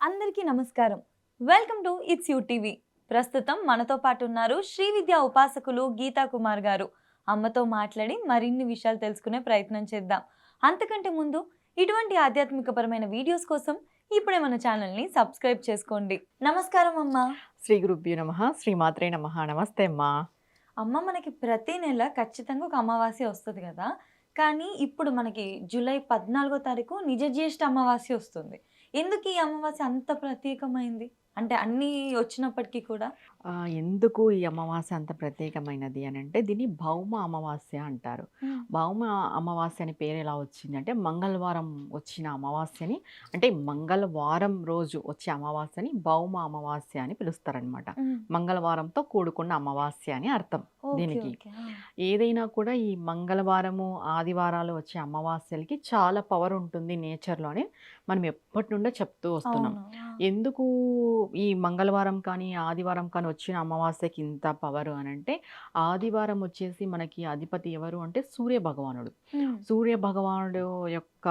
అందరికీ నమస్కారం. Welcome to it's you TV. ప్రస్తుతం మనతో పాటు ఉన్నారు శ్రీ విద్యా ఉపాసకులు గీతా కుమార్ గారు. అమ్మతో మాట్లాడి మరిన్ని విషయాలు తెలుసుకునే ప్రయత్నం చేద్దాం. అంతకంటే ముందు ఇటువంటి ఆధ్యాత్మికపరమైన వీడియోస్ కోసం ఇప్పుడే మన ఛానల్ని సబ్స్క్రైబ్ చేసుకోండి. నమస్కారం అమ్మ. శ్రీ గురుభ్యో నమః. శ్రీమాత్రే నమః. నమస్తే అమ్మా. అమ్మ, మనకి ప్రతి నెల ఖచ్చితంగా ఒక అమావాస్య వస్తుంది కదా. కానీ ఇప్పుడు మనకి జూలై 14వ తారీఖు నిజ జ్యేష్ఠ అమావాస్య వస్తుంది. ఎందుకు ఈ అమావాస్య అంత ప్రత్యేకమైంది? అంటే అన్నీ వచ్చినప్పటికీ కూడా. ఎందుకు ఈ అమావాస్య అంత ప్రత్యేకమైనది అని అంటే దీన్ని భౌమ అమావాస్య అంటారు. భౌమ అమావాస్య అని పేరు ఎలా వచ్చిందంటే మంగళవారం వచ్చిన అమావాస్యని, అంటే మంగళవారం రోజు వచ్చే అమావాస్యని భౌమ అమావాస్య అని పిలుస్తారనమాట. మంగళవారంతో కూడుకున్న అమావాస్య అని అర్థం దీనికి. ఏదైనా కూడా ఈ మంగళవారము ఆదివారాలు వచ్చే అమావాస్యలకి చాలా పవర్ ఉంటుంది నేచర్లో అని మనం ఎప్పటి నుండో చెప్తూ వస్తున్నాం. ఎందుకు ఈ మంగళవారం కానీ ఆదివారం కానీ వచ్చిన అమావాస్యకి ఇంత పవర్ అని అంటే, ఆదివారం వచ్చేసి మనకి అధిపతి ఎవరు అంటే సూర్య భగవానుడు. సూర్య భగవానుడు యొక్క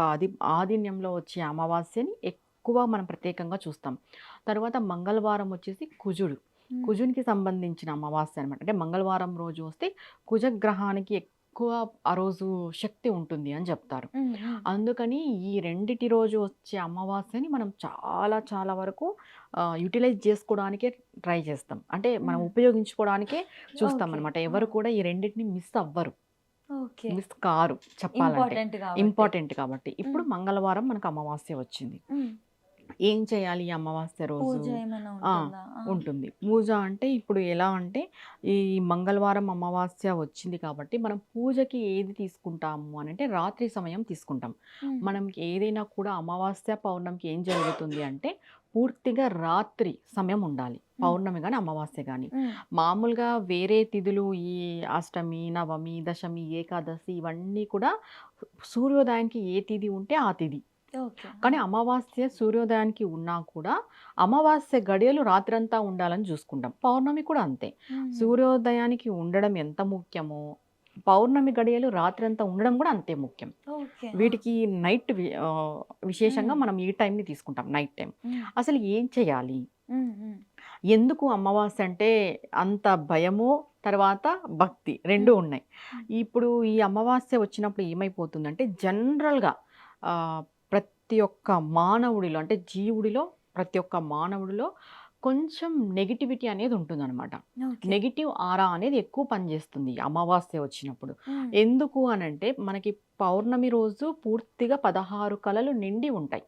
ఆధీన్యంలో వచ్చే అమావాస్యని ఎక్కువ మనం ప్రత్యేకంగా చూస్తాం. తర్వాత మంగళవారం వచ్చేసి కుజునికి సంబంధించిన అమావాస్య అనమాట. అంటే మంగళవారం రోజు వస్తే కుజగ్రహానికి ఎక్కువ ఆ రోజు శక్తి ఉంటుంది అని చెప్తారు. అందుకని ఈ రెండిటి రోజు వచ్చే అమావాస్యని మనం చాలా చాలా వరకు యూటిలైజ్ చేసుకోవడానికే ట్రై చేస్తాం. అంటే మనం ఉపయోగించుకోవడానికే చూస్తాం అనమాట. ఎవరు కూడా ఈ రెండింటిని మిస్ అవ్వరు, మిస్ కారు చెప్పాలంటే. ఇంపార్టెంట్ కాబట్టి. ఇప్పుడు మంగళవారం మనకు అమావాస్య వచ్చింది. ఏం చేయాలి ఈ అమావాస్య రోజు? ఉంటుంది పూజ. అంటే ఇప్పుడు ఎలా అంటే ఈ మంగళవారం అమావాస్య వచ్చింది కాబట్టి మనం పూజకి ఏది తీసుకుంటాము అని అంటే రాత్రి సమయం తీసుకుంటాం. మనం ఏదైనా కూడా అమావాస్య పౌర్ణమికి ఏం జరుగుతుంది అంటే పూర్తిగా రాత్రి సమయం ఉండాలి. పౌర్ణమి కానీ అమావాస్య కానీ. మామూలుగా వేరే తిథులు ఈ అష్టమి, నవమి, దశమి, ఏకాదశి ఇవన్నీ కూడా సూర్యోదయానికి ఏ తిథి ఉంటే ఆ తిథి. కానీ అమావాస్య సూర్యోదయానికి ఉన్నా కూడా అమావాస్య గడియలు రాత్రంతా ఉండాలని చూసుకుంటాం. పౌర్ణమి కూడా అంతే. సూర్యోదయానికి ఉండడం ఎంత ముఖ్యమో పౌర్ణమి గడియలు రాత్రంతా ఉండడం కూడా అంతే ముఖ్యం. వీటికి నైట్ విశేషంగా మనం ఈ టైంని తీసుకుంటాం, నైట్ టైం. అసలు ఏం చేయాలి, ఎందుకు అమావాస్య అంటే అంత భయము తర్వాత భక్తి రెండు ఉన్నాయి. ఇప్పుడు ఈ అమావాస్య వచ్చినప్పుడు ఏమైపోతుందంటే జనరల్గా ప్రతి ఒక్క మానవుడిలో, అంటే జీవుడిలో ప్రతి ఒక్క మానవుడిలో కొంచెం నెగిటివిటీ అనేది ఉంటుందన్నమాట. నెగిటివ్ ఆరా అనేది ఎక్కువ పనిచేస్తుంది అమావాస్య వచ్చినప్పుడు. ఎందుకు అనంటే మనకి పౌర్ణమి రోజు పూర్తిగా 16 కళలు నిండి ఉంటాయి.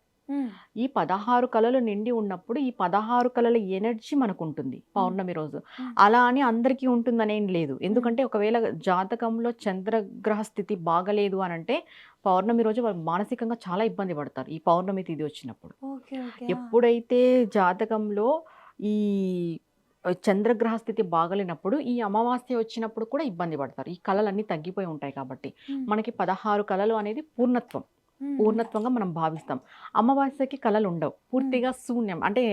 ఈ 16 కళలు నిండి ఉన్నప్పుడు ఈ 16 కళల ఎనర్జీ మనకు ఉంటుంది పౌర్ణమి రోజు. అలా అని అందరికీ ఉంటుందనేం లేదు. ఎందుకంటే ఒకవేళ జాతకంలో చంద్రగ్రహ స్థితి బాగలేదు అని అంటే పౌర్ణమి రోజు వాళ్ళు మానసికంగా చాలా ఇబ్బంది పడతారు ఈ పౌర్ణమి తిథి వచ్చినప్పుడు. ఎప్పుడైతే జాతకంలో ఈ చంద్రగ్రహ స్థితి బాగలేనప్పుడు ఈ అమావాస్య వచ్చినప్పుడు కూడా ఇబ్బంది పడతారు. ఈ కళలన్నీ తగ్గిపోయి ఉంటాయి కాబట్టి మనకి 16 కళలు అనేది పూర్ణత్వంగా మనం భావిస్తాం. అమావాస్యకి కళలు ఉండవు, పూర్తిగా శూన్యం, అంటే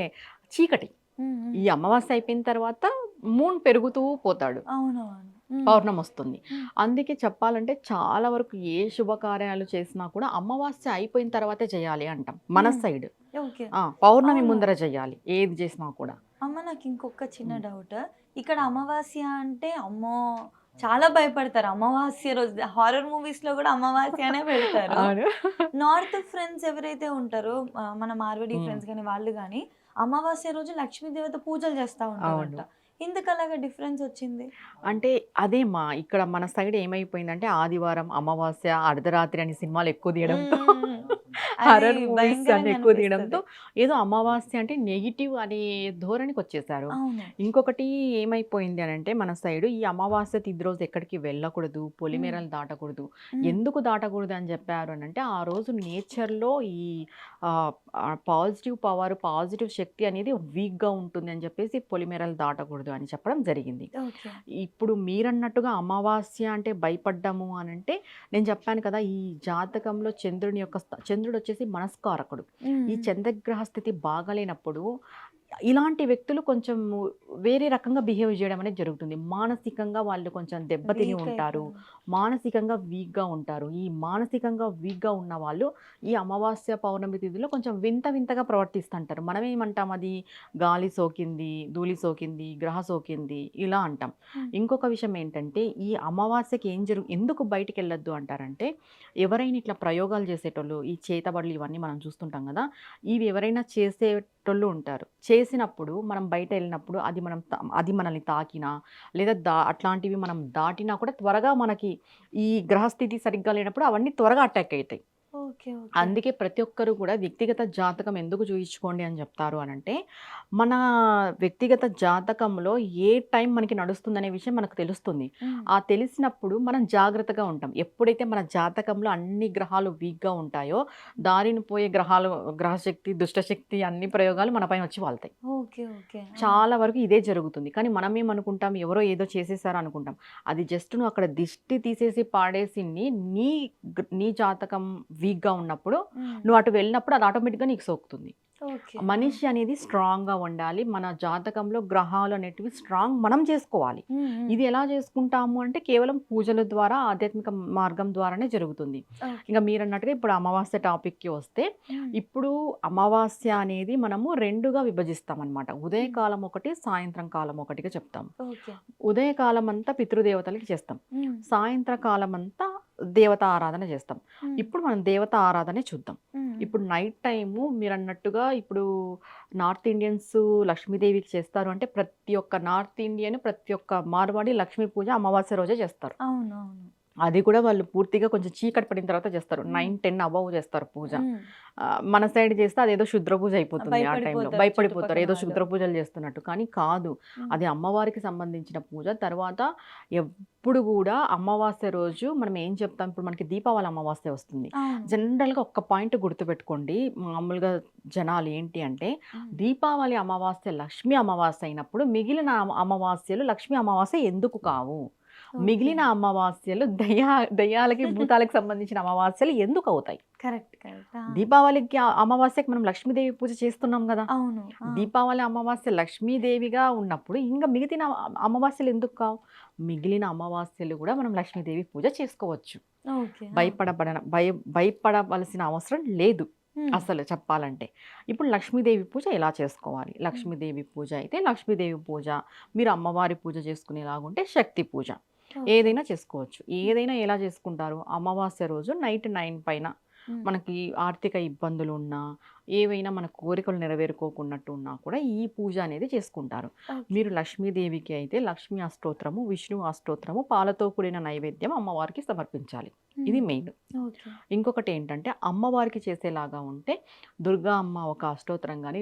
చీకటి. ఈ అమావాస్య అయిపోయిన తర్వాత మూన్ పెరుగుతూ పోతాడు, పౌర్ణమి వస్తుంది. అందుకే చెప్పాలంటే చాలా వరకు ఏ శుభకార్యాలు చేసినా కూడా అమావాస్య అయిపోయిన తర్వాతే చేయాలి అంటాం మన సైడ్. పౌర్ణమి ముందర చేయాలి ఏది చేసినా కూడా. అమ్మ, నాకు ఇంకొక చిన్న డౌట్. ఇక్కడ అమావాస్య అంటే అమ్మో చాలా భయపడతారు. అమావాస్య రోజు హారర్ మూవీస్ లో కూడా అమావాస్య అనే పెడతారు. నార్త్ ఫ్రెండ్స్ ఎవరైతే ఉంటారో మన మార్వడి ఫ్రెండ్స్ కానీ వాళ్ళు కానీ అమావాస్య రోజు లక్ష్మీ దేవత పూజలు చేస్తూ ఉంటారంట. ఎందుకు అలాగా డిఫరెన్స్ వచ్చింది అంటే అదేమా ఇక్కడ మన సైడ్ ఏమైపోయిందంటే ఆదివారం అమావాస్య అర్ధరాత్రి అని సినిమాలు ఎక్కువ తీయడంతో హర్రర్ మూవీస్ అని ఎక్కువ తీయడంతో ఏదో అమావాస్య అంటే నెగిటివ్ అనే ధోరణికి వచ్చేసారు. ఇంకొకటి ఏమైపోయింది అని అంటే మన సైడ్ ఈ అమావాస్య తిథి రోజు ఎక్కడికి వెళ్ళకూడదు, పొలిమేరలు దాటకూడదు. ఎందుకు దాటకూడదు అని చెప్పారు అని అంటే ఆ రోజు నేచర్లో ఈ పాజిటివ్ పవర్, పాజిటివ్ శక్తి అనేది వీక్గా ఉంటుంది అని చెప్పేసి పొలిమేరలు దాటకూడదు అని చెప్పడం జరిగింది. ఇప్పుడు మీరన్నట్టుగా అమావాస్య అంటే భయపడ్డాము అని అంటే నేను చెప్పాను కదా, ఈ జాతకంలో చంద్రుడు వచ్చేసి మనస్కారకుడు. ఈ చంద్రగ్రహ స్థితి బాగలేనప్పుడు ఇలాంటి వ్యక్తులు కొంచెం వేరే రకంగా బిహేవ్ చేయడం అనేది జరుగుతుంది. మానసికంగా వాళ్ళు కొంచెం దెబ్బతిని వీక్ ఉంటారు. అయిపోయారు. మానసికంగా వీక్‌గా ఉంటారు. ఈ మానసికంగా వీక్‌గా ఉన్న వాళ్ళు ఈ అమావాస్య, పౌర్ణమి తిథిలో కొంచెం వింత వింతగా ప్రవర్తిస్తుంటారు. మనమేమంటాం అది గాలి సోకింది, ధూళి సోకింది, గ్రహ సోకింది ఇలా అంటాం. హ్మ్. ఇంకొక విషయం ఏంటంటే ఈ అమావాస్యకి ఎందుకు బయటికెళ్ళొద్దు అంటారంటే ఎవరైనా ఇట్లా ప్రయోగాలు చేసేటోళ్ళు ఈ చేతబడులు ఇవన్నీ మనం చూస్తుంటాం గదా! ఇవి ఎవరైనా చేసేటోళ్ళు ఉంటారు. చేసినప్పుడు మనం బయట ఎళ్ళినప్పుడు అది మనల్ని తాకినా లేదా అట్లాంటివి మనం దాటినా కూడా త్వరగా మనకి ఈ గ్రహస్థితి సరిగ్గా లేనప్పుడు అవన్నీ త్వరగా అటాక్ అయితాయి. ఓకే. ఓకే. అందుకే ప్రతి ఒక్కరు కూడా వ్యక్తిగత జాతకం ఎందుకు చూయించుకోండి అని చెప్తారు అనంటే, మన వ్యక్తిగత జాతకంలో ఏ టైం మనకి నడుస్తుందనే విషయం మనకు తెలుస్తుంది. హ్మ్. ఆ తెలిసినప్పుడు మనం జాగ్రత్తగా ఉంటాం. ఎప్పుడైతే మన జాతకంలో అన్ని గ్రహాలు వీక్‌గా ఉంటాయో, దారిన పోయే గ్రహశక్తి, దుష్టశక్తి అన్ని ప్రయోగాలు మన పైన వచ్చి వాళ్తాయి. ఓకే. ఓకే. ఆ! చాలా వరకు ఇదే జరుగుతుంది. కానీ మనమేమనుకుంటాం ఎవరో ఏదో చేసేసారు అనుకుంటాం. అది జస్ట్ నువ్వు అక్కడ దిష్టి తీసేసి పాడేసింది నీ జాతకం వీక్‌గా ఉన్నప్పుడు హ్మ్. నువ్వు అటు వెళ్ళినప్పుడు అది ఆటోమేటిక్‌గా నీకు సోకుతుంది. ఓకే. ఆ! మనిషి అనేది స్ట్రాంగ్‌గా ఉండాలి. మన జాతకంలో గ్రహాలు అనేటివి స్ట్రాంగ్ మనం చేసుకోవాలి. హ్మ్. హ్మ్. ఇది ఎలా చేసుకుంటాము అంటే కేవలం పూజల ద్వారా ఆధ్యాత్మిక మార్గం ద్వారానే జరుగుతుంది. ఓకే. ఇంక మీరన్నట్టుగా ఇప్పుడు అమావాస్య టాపిక్‌కి వస్తే, హ్మ్. ఇప్పుడు అమావాస్య అనేది మనము 2గా విభజిస్తామనమాట. హ్మ్. ఉదయకాలం ఒకటి, సాయంత్రం కాలం ఒకటిగా చెప్తాం. ఓకే. ఉదయకాలం అంతా పితృదేవతలకి చేస్తాం. హ్మ్. సాయంత్రకాలం అంతా దేవతా ఆరాధన చేస్తాం. హ్మ్. ఇప్పుడు మనం దేవతా ఆరాధనే చూద్దాం. హ్మ్. హ్మ్. ఇప్పుడు నైట్ టైము మీరన్నట్టుగా ఇప్పుడు నార్త్ ఇండియన్స్ లక్ష్మీదేవికి చేస్తారు అంటే ప్రతి ఒక్క నార్త్ ఇండియన్, ప్రతి ఒక్క మార్వాడి లక్ష్మీ పూజ అమావాస్య రోజే చేస్తారు. అవునవును. అది కూడా వాళ్ళు పూర్తిగా కొంచెం చీకటి పడిన తర్వాత చేస్తారు. హ్మ్. 9, 10 అబోవ్ చేస్తారు పూజ. హ్మ్. మన సైడ్ చేస్తే అదేదో క్షుద్ర పూజ అయిపోతుంది ఆ టైంలో. భయపడిపోతారు భయపడిపోతారు. చుట్టుపక్కన ఏదో వాళ్ళు. క్షుద్ర పూజలు చేస్తున్నట్టు. కానీ కాదు. హ్మ్. అది అమ్మవారికి సంబంధించిన పూజ. తర్వాత ఎప్పుడు గూడా అమావాస్య రోజు మనం ఏం చెప్తాం, ఇప్పుడు మనకి దీపావళి అమావాస్య వస్తుంది. అవును. జనరల్‌గా ఒక్క పాయింట్ గుర్తుపెట్టుకోండి. మామూలుగా జనాలు ఏంటి అంటే, హ్మ్. దీపావళి అమావాస్య లక్ష్మీ అమావాస్య అయినప్పుడు మిగిలిన అమావాస్యలు లక్ష్మీ అమావాస్య ఎందుకు కావు? ఓకే. మిగిలిన అమావాస్యలు దెయ్యాలకి, భూతాలకు సంబంధించిన అమావాస్యలు ఎందుకవుతాయి? కరెక్ట్. కరెక్ట్. ఆ! దీపావళికి అమావాస్యకి మనం లక్ష్మీదేవి పూజ చేస్తున్నాం గదా! అవును. ఆ! దీపావళి అమావాస్య లక్ష్మీదేవిగా ఉన్నప్పుడు ఇంక మిగిలిన అమావాస్యలు ఎందుకు కావు? మిగిలిన అమావాస్యలు గూడా మనం లక్ష్మీదేవి పూజ చేసుకోవచ్చు. ఓకే. ఆ! భయపడవలసిన అవసరం లేదు. హ్మ్. అసలు చెప్పాలంటే. ఇప్పుడు లక్ష్మీదేవి పూజ ఎలా చేసుకోవాలి? హ్మ్. లక్ష్మీదేవి పూజ అయితే లక్ష్మీదేవి పూజ, మీరు అమ్మవారి పూజ చేసుకునేలాగుంటే శక్తి పూజ. ఓకే. ఏదైనా చేసుకోవచ్చు. హ్మ్. ఏదైనా ఎలా చేసుకుంటారు? అమావాస్య రోజు నైట్ 9 పైన హ్మ్. మనకి ఆర్థిక ఇబ్బందులున్నా, ఏవైనా మన కోరికలు నెరవేరుకోకున్నట్టు ఉన్నా కూడా ఈ పూజ అనేది చేసుకుంటారు. ఓకే. మీరు లక్ష్మీదేవికి అయితే లక్ష్మీ అష్టోత్తరము, విష్ణు అష్టోత్తరము, పాలతో కూడిన నైవేద్యం అమ్మవారికి సమర్పించాలి. ఇది హ్మ్. మెయిన్. ఓకే. ఇంకొకటేంటంటే అమ్మవారికి చేసేలాగా ఉంటే దుర్గా అమ్మ ఒక అష్టోత్తరం గానీ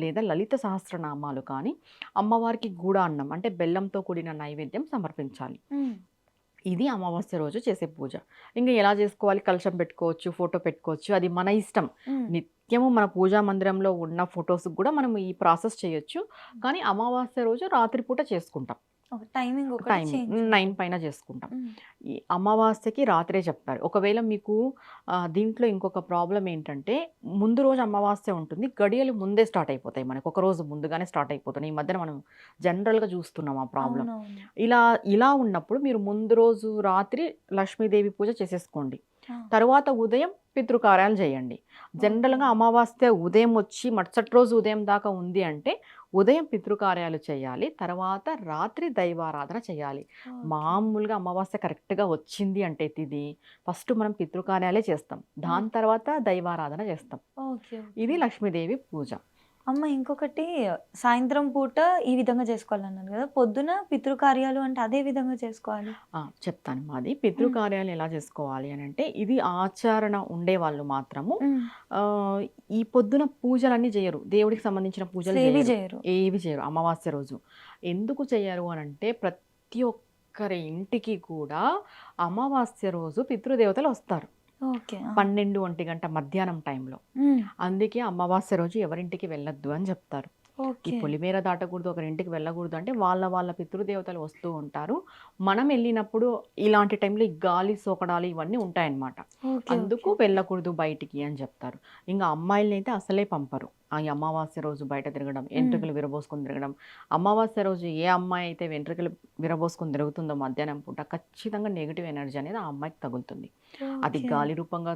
లేదా లలిత సహస్రనామాలు కానీ అమ్మవారికి గూడాన్నం అంటే బెల్లంతో కూడిన నైవేద్యం సమర్పించాలి. హ్మ్. ఇది అమావాస్య రోజు చేసే పూజ. ఇంక ఎలా చేసుకోవాలి? కలశం పెట్టుకోవచ్చు, ఫోటో పెట్టుకోవచ్చు. అది మన ఇష్టం. హ్మ్. నిత్యము మన పూజా మందిరంలో ఉన్న ఫోటోస్‌కి గూడా మనం ఈ ప్రాసెస్ చేయొచ్చు. కానీ అమావాస్య రోజు రాత్రి పూట చేసుకుంటాం. ఒక టైమింగ్ ఒకటి టైమింగ్ చేంజ్ 9 ఉంటుంది. పైన చేసుకుంటాం. హ్మ్. ఈ అమావాస్యకి రాత్రే చెప్పారు. ఒకవేళ మీకు దీంట్లో ఇంకొక ప్రాబ్లమ్ ఏంటంటే, ముందు రోజు అమావాస్య ఉంటుంది. గడియలు ముందే స్టార్ట్ అయిపోతాయి మనకు. ఒక రోజు ముందుగానే స్టార్ట్ అయిపోతున్నాయి. ఈ మధ్యన మనం జనరల్‌గా చూస్తున్నాం ఆ ప్రాబ్లమ్. అవునవును. ఇలా ఇలా ఉన్నప్పుడు మీరు ముందు రోజు రాత్రి లక్ష్మీదేవి పూజ చేసేసుకోండి. ఆ! తరువాత ఉదయం పితృకార్యాలు చేయండి. ఓకే. జనరల్‌గా అమావాస్య ఉదయం వచ్చి మరుసటి రోజు ఉదయం దాకా ఉంది అంటే, ఉదయం పితృకార్యాలు చేయాలి. తర్వాత రాత్రి దైవారాధన చేయాలి. ఓకే. మామూలుగా అమావాస్య కరెక్ట్‌గా వచ్చింది అంటే తిథి, ఫస్ట్ మనం పితృకార్యాలే చేస్తాం. దాని ఓకే. తర్వాత దైవారాధన చేస్తాం. ఓకే. ఇది ఓకే. లక్ష్మీదేవి పూజ. అమ్మ ఇంకొకటి సాయంత్రం పూట ఈ విధంగా చేసుకోవాలన్నారు గదా! పొద్దున పితృకార్యాలు అంటే అదే విధంగా చేసుకోవాలి? చెప్తాను మాది. హ్మ్. పితృకార్యాలు ఎలా చేసుకోవాలి అనంటే, ఇది ఆచరణ ఉండేవాళ్ళు మాత్రము హ్మ్. ఆహ్, ఈ పొద్దున పూజలన్నీ జెయ్యరు. దేవుడికి సంబంధించిన పూజలు అసలేవి జెయ్యరు. జేయరు. ఏవి చేయరు అమావాస్య రోజు. ఎందుకు చెయ్యరు అనంటే, ప్రతి ఒక్కరి ఇంటికి కూడా అమావాస్య రోజు పితృదేవతలొస్తారు. ఓకే. ఆ! 12, 1 గంట మధ్యాహ్నం టైంలో. హ్మ్. అందుకే అమావాస్య రోజు ఎవరింటికి వెళ్ళొద్దు అని జెప్తారు. ఈ ఓకే. పొలిమేర దాటకూడదు, ఒకరింటికి వెళ్ళకూడదు అంటే వాళ్ళ పితృదేవతలు వస్తూ ఉంటారు. మనం వెళ్ళినప్పుడు ఇలాంటి టైంలో ఈ గాలి సోకడాలు ఇవన్నీ ఉంటాయన్నమాట. ఓకే. అందుకు ఓకే. వెళ్ళకూడదు బయటికి అని చెప్తారు. ఇంక అమ్మాయిలనైతే అసలే పంపరు. ఈ అమావాస్య రోజు బయట తిరగడం, హ్మ్. ఎంట్రుకలు విరబోసుకొని తిరగడం. అమావాస్య రోజు ఏ అమ్మాయి అయితే వెంట్రుకలు విరబోసుకొని తిరుగుతుందో మధ్యాహ్నం పూట ఖచ్చితంగా నెగెటివ్ ఎనర్జీ అనేది ఆ అమ్మాయికి తగులుతుంది. అది ఓకే. గాలి రూపంగా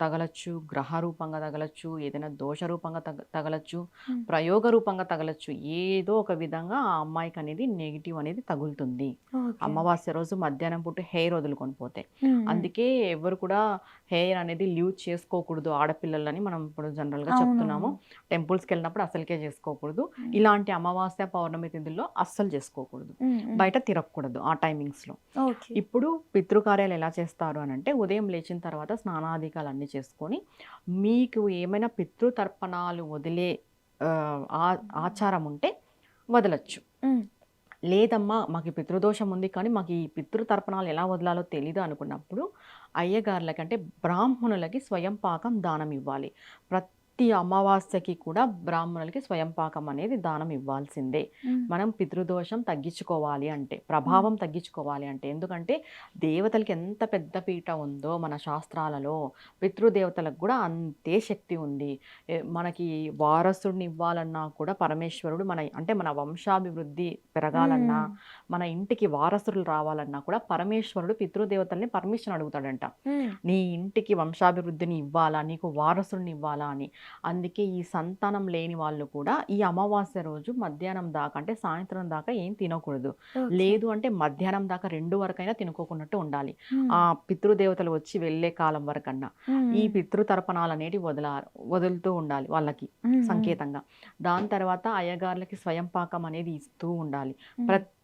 తగలచ్చు, గ్రహ రూపంగా తగలచ్చు, ఏదైనా దోష రూపంగా తగలచ్చు, హ్మ్. ప్రయోగ రూపంగా తగలచ్చు. ఏదో ఒక విధంగా ఆ అమ్మాయికి అనేది నెగెటివ్ అనేది తగులుతుంది. ఓకే. అమావాస్య రోజు మధ్యాహ్నం పూట హెయిర్ వదులుకొని పోతే. హ్మ్. హ్మ్. అందుకే ఎవరు కూడా హెయిర్ అనేది లీవ్ చేసుకోకూడదు ఆడపిల్లలని మనం ఇప్పుడు జనరల్‌గా చెప్తున్నాము. అవునవును. టెంపుల్స్‌కెళ్ళినప్పుడు అసలుకే చేసుకోకూడదు. హ్మ్. ఇలాంటి అమావాస్య, పౌర్ణమి తిథుల్లో అస్సలు చేసుకోకూడదు. హ్మ్. హ్మ్. బయట తిరగకూడదు ఆ టైమింగ్స్‌లో. ఓకే. ఇప్పుడు పితృకార్యాలు ఎలా చేస్తారు అనంటే, ఉదయం లేచిన తర్వాత స్నానాధికాలన్నీ చేసుకొని, మీకు ఏమైనా పితృతర్పణాలు వదిలే ఆచారం ఉంటే వదలొచ్చు. హ్మ్. లేదమ్మా మాకు ఈ పితృదోషం ఉంది కానీ, మాకు ఈ పితృతర్పణాలు ఎలా వదలాలో తెలీదు అనుకున్నప్పుడు, అయ్యగార్లకి అంటే బ్రాహ్మణులకి స్వయం పాకం దానం ఇవ్వాలి. ప్రతి అమావాస్యకి కూడా బ్రాహ్మణులకి స్వయం పాకం అనేది దానం ఇవ్వాల్సిందే. హ్మ్. మనం పితృదోషం తగ్గించుకోవాలి అంటే, హ్మ్. ప్రభావం తగ్గించుకోవాలి అంటే. ఎందుకంటే దేవతలకి ఎంత పెద్ద పీట ఉందో మన శాస్త్రాలలో, పితృదేవతలకు కూడా అంతే శక్తి ఉంది. మనకి వారసుడిని ఇవ్వాలన్నా కూడా పరమేశ్వరుడు అంటే మన వంశాభివృద్ధి పెరగాలన్నా, హ్మ్. మన ఇంటికి వారసులు రావాలన్నా కూడా పరమేశ్వరుడు పితృదేవతల్ని పర్మిషన్ అడుగుతాడంట. హ్మ్. నీ ఇంటికి వంశాభివృద్ధిని ఇవ్వాలా, నీకు వారసుడిని ఇవ్వాలా అని. అందుకే ఈ సంతానం లేని వాళ్ళు కూడా ఈ అమావాస్య రోజు మధ్యాహ్నం దాకా అంటే సాయంత్రం దాకా ఏం తినకూడదు. ఓకే. లేదు అంటే మధ్యాహ్నం దాకా 2 వరకైనా తినుకోకున్నట్టు ఉండాలి. హ్మ్. ఆ పితృదేవతలు వచ్చి వెళ్ళే కాలం వరకన్నా. హ్మ్. ఈ హ్మ్. పితృతర్పణాలనేటివి వదులుతూ ఉండాలి వాళ్ళకి హ్మ్. హ్మ్. సంకేతంగా. దాని తర్వాత అయ్యగార్లకి స్వయం పాకం అనేది ఇస్తూ ఉండాలి. హ్మ్. ప్రతి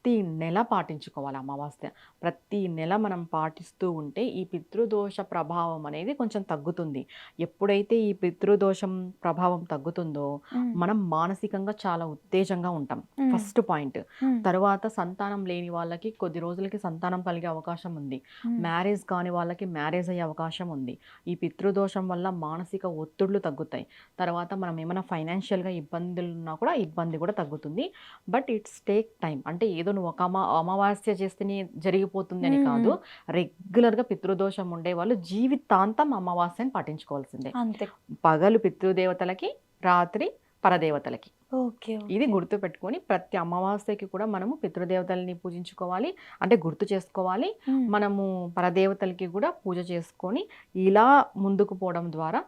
నెల పాటించుకోవాలి అమావాస్య. ప్రతి నెల మనం పాటిస్తూ ఉంటే ఈ పితృదోష ప్రభావం అనేది కొంచెం తగ్గుతుంది. ఎప్పుడైతే ఈ పితృదోషం ప్రభావం తగ్గుతుందో, హ్మ్. మనం మానసికంగా చాలా ఉత్తేజంగా ఉంటాం. హ్మ్. First point. హ్మ్. తర్వాత సంతానం లేని వాళ్ళకి కొద్ది రోజులకి సంతానం కలిగే అవకాశం ఉంది. హ్మ్. మ్యారేజ్ కాని వాళ్ళకి మ్యారేజ్ అయ్యే అవకాశం ఉంది. ఈ పితృదోషం వల్ల మానసిక ఒత్తిడులు తగ్గుతాయి. తర్వాత మనం ఏమైనా ఫైనాన్షియల్‌గా ఇబ్బందులున్నా కూడా ఇబ్బంది కూడా తగ్గుతుంది. But it's take time. అంటే ఏదో నువ్వు ఒక అమావాస్య చేస్తేనే జరిగిపోతుంది అని హ్మ్. కాదు. హ్మ్. రెగ్యులర్‌గా పితృదోషం ఉండేవాళ్ళు జీవితాంతం అమావాస్యని పాటించుకోవాల్సిందే. అంతే. పగలు పితృదేవతలకి, రాత్రి పరదేవతలకి. ఓకే. ఇది ఓకే. గుర్తుపెట్టుకొని ప్రతి అమావాస్యకి కూడా మనము పితృదేవతల్ని పూజించుకోవాలి. అంటే గుర్తు చేసుకోవాలి. హ్మ్. మనము పరదేవతలకి కూడా పూజ చేసుకొని ఇలా ముందుకు పోవడం ద్వారా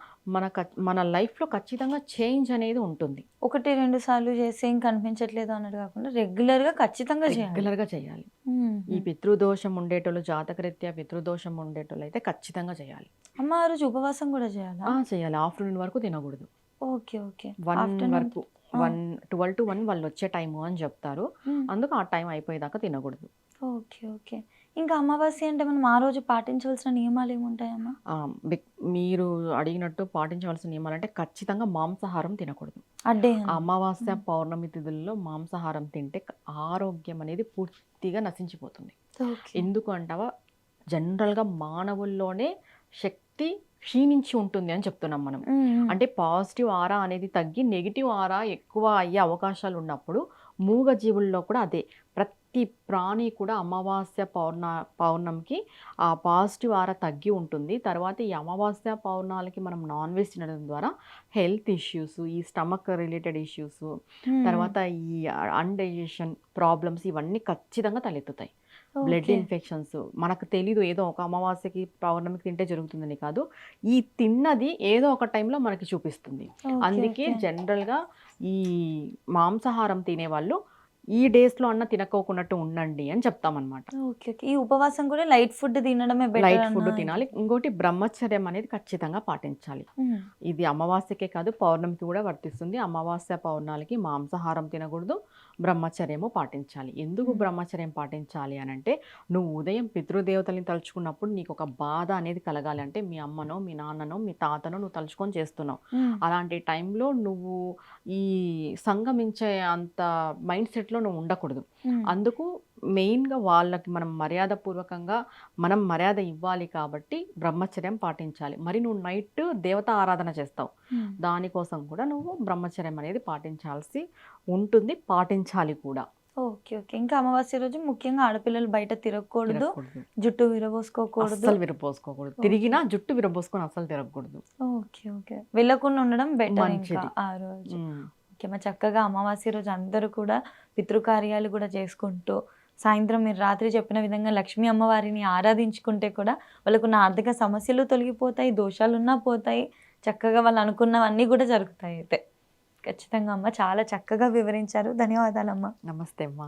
మన లైఫ్‌లో ఖచ్చితంగా చేంజ్ అనేది ఉంటుంది. 1, 2 సార్లు చేసి ఏం కనిపించట్లేదు అన్నట్టు కాకుండా రెగ్యులర్‌గా ఖచ్చితంగా చేయాలి. రెగ్యులర్‌గా చేయాలి. ఈ హుహు. పితృదోషం ఉండేటోళ్ళు జాతకరీత్యా పితృదోషం ఉండేటోళ్ళైతే ఖచ్చితంగా చేయాలి. అమ్మ ఆ రోజు ఉపవాసం గూడా చేయాలా? చేయాలి. ఆఫ్టర్‌నూన్ వరకు తినకూడదు. ఓకే. ఓకే. 1 ఆఫ్టర్‌నూన్ వరకు ఆ! 12-1 వాళ్ళొచ్చే టైము అని జెప్తారు. హ్మ్. అందుకు ఆ టైం అయిపోయేదాకా తినకూడదు. ఓకే. ఓకే. ఇంకా అమావాస్య అంటే మనం ఆ రోజు పాటించవలసిన నియమాలేముంటాయమ్మా? ఆ! మీరు అడిగినట్టు పాటించవలసిన నియమాలంటే ఖచ్చితంగా మాంసాహారం తినకూడదు. అడ్డే ఆ అన్నమాట. అమావాస్య, హ్మ్. పౌర్ణమి తిథుల్లో మాంసాహారం తింటే ఆరోగ్యం అనేది పూర్తిగా నశించిపోతుంది. ఓకే. ఎందుకు అంటావా? జనరల్‌గా మానవుల్లోనే శక్తి క్షీణించి ఉంటుంది అని చెప్తున్నాం మనం. హ్మ్. హ్మ్. అంటే పాజిటివ్ ఆరా అనేది తగ్గి నెగెటివ్ ఆరా ఎక్కువ అయ్యే అవకాశాలున్నప్పుడు మూగజీవుల్లో కూడా అదే. ప్రతి ప్రాణి కూడా అమావాస్య, పౌర్ణమికి ఆ పాజిటివ్ ఆరా తగ్గి ఉంటుంది. తర్వాత ఈ అమావాస్య, పౌర్ణాలకి మనం నాన్ వెజ్ తినడం ద్వారా హెల్త్ ఇష్యూస్, ఈ స్టమక్ రిలేటెడ్ ఇష్యూస్, హ్మ్. హ్మ్. తర్వాత ఈ అన్‌డైజెషన్ ప్రాబ్లమ్స్ ఇవన్నీ ఖచ్చితంగా తలెత్తుతాయి. Blood okay. ఇన్ఫెక్షన్స్ మనకు తెలీదు. ఏదో ఒక అమావాస్యకి, పౌర్ణమికి తింటే జరుగుతుందని కాదు. ఈ తిన్నది ఏదో ఒక టైంలో మనకి చూపిస్తుంది. ఓకే. అందుకే ఓకే. జనరల్‌గా ఈ మాంసాహారం తినేవాళ్ళు ఈ డేస్‌లో అన్నా తినకోకున్నట్టు ఉండండి అని చెప్తామనమాట. ఓకే. ఓకే. ఈ ఉపవాసం కూడా లైట్ ఫుడ్ తినడమే బెటర్ లైట్ అన్న ఫుడ్ ఇది. తినాలి. ఇంకోటి బ్రహ్మచర్యం అనేది ఖచ్చితంగా పాటించాలి. హ్మ్. ఇది అమావాస్యకే కాదు పౌర్ణమికి కూడా వర్తిస్తుంది. అమావాస్య, పౌర్ణాలకి మాంసాహారం తినకూడదు. బ్రహ్మచర్యము పాటించాలి. ఎందుకు హ్మ్. బ్రహ్మచర్యం పాటించాలి అనంటే, నువ్వు ఉదయం పితృదేవతల్ని తలుచుకున్నప్పుడు నీకొక బాధ అనేది కలగాలి. అంటే మీ అమ్మనో, మీ నాన్ననో, మీ తాతనో నువ్వు తలుచుకొని చేస్తున్నావు. హ్మ్. అలాంటి టైంలో నువ్వు ఈ సంగమించే అంత మైండ్ సెట్‌లో నువ్వు ఉండకూడదు. హ్మ్. అందుకు మెయిన్గా వాళ్ళకి మనం మర్యాదపూర్వకంగా మనం మర్యాద ఇవ్వాలి కాబట్టి బ్రహ్మచర్యం పాటించాలి. మరి నువ్వు నైట్ దేవత ఆరాధన చేస్తావు, దానికోసం కూడా నువ్వు బ్రహ్మచర్యం అనేది పాటించాల్సి ఉంటుంది, పాటించాలి కూడా. ఓకే. ఓకే. ఇంకా అమావాస్య రోజు ముఖ్యంగా ఆడపిల్లలు బయట తిరగకూడదు. తిరగకూడదు, జుట్టు విరబోసుకోకూడదు. అస్సలు విరబోసుకోకూడదు. తిరిగినా జుట్టు విరబోసుకొని అస్సలు తిరగకూడదు. ఓకే. ఓకే. వెళ్ళకుండా ఉండడం బెటర్ ఇంకా మంచిది. ఆ రోజు. ఉమ్. ఓకే. మరి చక్కగా అమావాస్య రోజు అందరూ కూడా పితృకార్యాలు కూడా చేసుకుంటూ, సాయంత్రం మీరు రాత్రి చెప్పిన విధంగా లక్ష్మీ అమ్మవారిని ఆరాధించుకుంటే కూడా వాళ్ళకున్న ఆర్థిక సమస్యలు తొలగిపోతాయి, దోషాలున్నా పోతాయి. చక్కగా వాళ్ళు అనుకున్నవన్నీ కూడా జరుగుతాయి అయితే. ఖచ్చితంగా అమ్మ. చాలా చక్కగా వివరించారు. ధన్యవాదాలమ్మ. నమస్తే అమ్మా.